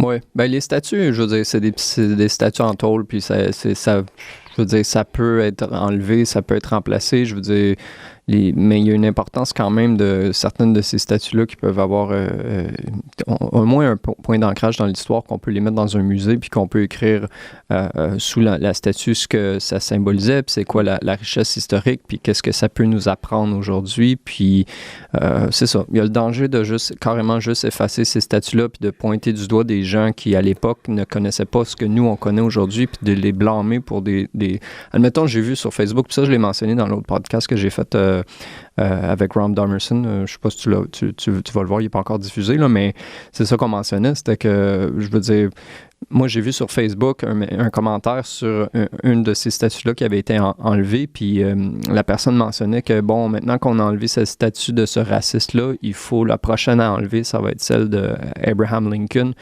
Oui, ben les statues, je veux dire, c'est des statues en tôle, puis ça, je veux dire, ça peut être enlevé, ça peut être remplacé, je veux dire, mais il y a une importance quand même de certaines de ces statues-là qui peuvent avoir au moins un point d'ancrage dans l'histoire, qu'on peut les mettre dans un musée, puis qu'on peut écrire sous la statue ce que ça symbolisait, puis c'est quoi la richesse historique, puis qu'est-ce que ça peut nous apprendre aujourd'hui, puis c'est ça. Il y a le danger de carrément juste effacer ces statues-là, puis de pointer du doigt des gens qui, à l'époque, ne connaissaient pas ce que nous, on connaît aujourd'hui, puis de les blâmer pour des... Admettons, j'ai vu sur Facebook, puis ça, je l'ai mentionné dans l'autre podcast que j'ai fait avec Ron Domerson. Je ne sais pas si tu vas le voir, il n'est pas encore diffusé, là, mais c'est ça qu'on mentionnait, c'était que, je veux dire, moi, j'ai vu sur Facebook un commentaire sur une de ces statues-là qui avait été enlevée, puis la personne mentionnait que, bon, maintenant qu'on a enlevé cette statue de ce raciste-là, il faut la prochaine à enlever, ça va être celle d'Abraham Lincoln.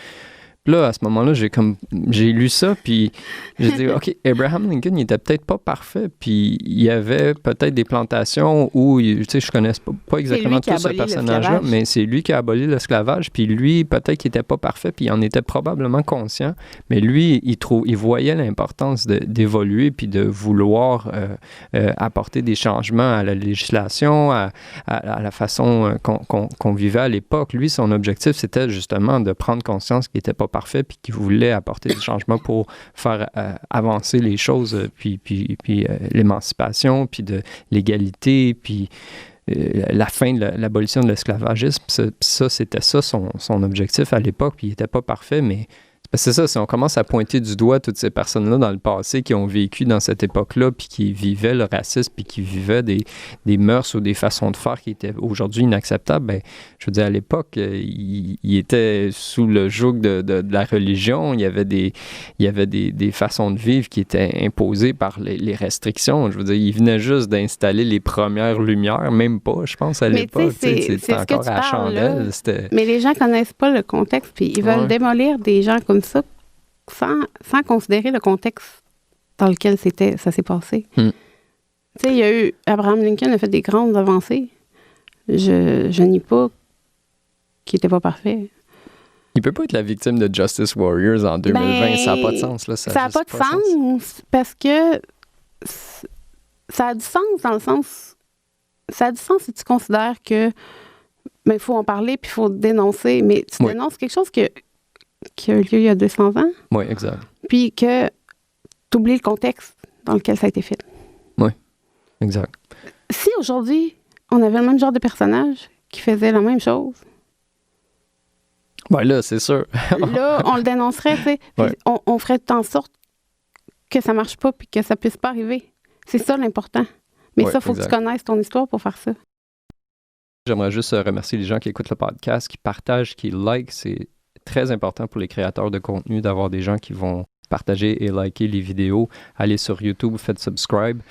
Puis là, à ce moment-là, j'ai lu ça, puis j'ai dit, OK, Abraham Lincoln, il était peut-être pas parfait, puis il y avait peut-être des plantations où, tu sais, je connais pas exactement tout ce personnage-là, mais c'est lui qui a aboli l'esclavage, puis lui, peut-être qu'il était pas parfait, puis il en était probablement conscient, mais lui, il voyait l'importance d'évoluer, puis de vouloir apporter des changements à la législation, à la façon qu'on vivait à l'époque. Lui, son objectif, c'était justement de prendre conscience qu'il n'était pas parfait, puis qui voulait apporter des changements pour faire avancer les choses, puis l'émancipation, puis de l'égalité, puis la fin de l'abolition de l'esclavagisme. Ça, c'était ça son objectif à l'époque, puis il n'était pas parfait, mais c'est ça, si on commence à pointer du doigt toutes ces personnes-là dans le passé qui ont vécu dans cette époque-là, puis qui vivaient le racisme, puis qui vivaient des mœurs ou des façons de faire qui étaient aujourd'hui inacceptables, ben, je veux dire, à l'époque, ils étaient sous le joug de la religion. Il y avait des façons de vivre qui étaient imposées par les restrictions. Je veux dire, ils venaient juste d'installer les premières lumières, même pas, je pense, à l'époque. C'était encore à la chandelle. Mais les gens connaissent pas le contexte, puis ils veulent démolir des gens comme ça sans considérer le contexte dans lequel ça s'est passé. Tu sais, il y a eu... Abraham Lincoln a fait des grandes avancées. Je nie pas qu'il n'était pas parfait. Il peut pas être la victime de Justice Warriors en 2020. Ça n'a pas de sens. Là. Ça n'a pas de sens parce que ça a du sens dans le sens... Ça a du sens si tu considères que il faut en parler puis il faut dénoncer. Mais tu dénonces quelque chose qui a eu lieu il y a 200 ans. Oui, exact. Puis que tu oublies le contexte dans lequel ça a été fait. Oui, exact. Si aujourd'hui, on avait le même genre de personnage qui faisait la même chose... Ben là, c'est sûr. Là, on le dénoncerait, tu sais. Ouais. On ferait en sorte que ça marche pas puis que ça puisse pas arriver. C'est ça l'important. Mais ça, il faut que tu connaisses ton histoire pour faire ça. J'aimerais juste remercier les gens qui écoutent le podcast, qui partagent, qui likent. C'est très important pour les créateurs de contenu d'avoir des gens qui vont partager et liker les vidéos. Allez sur YouTube, faites subscribe.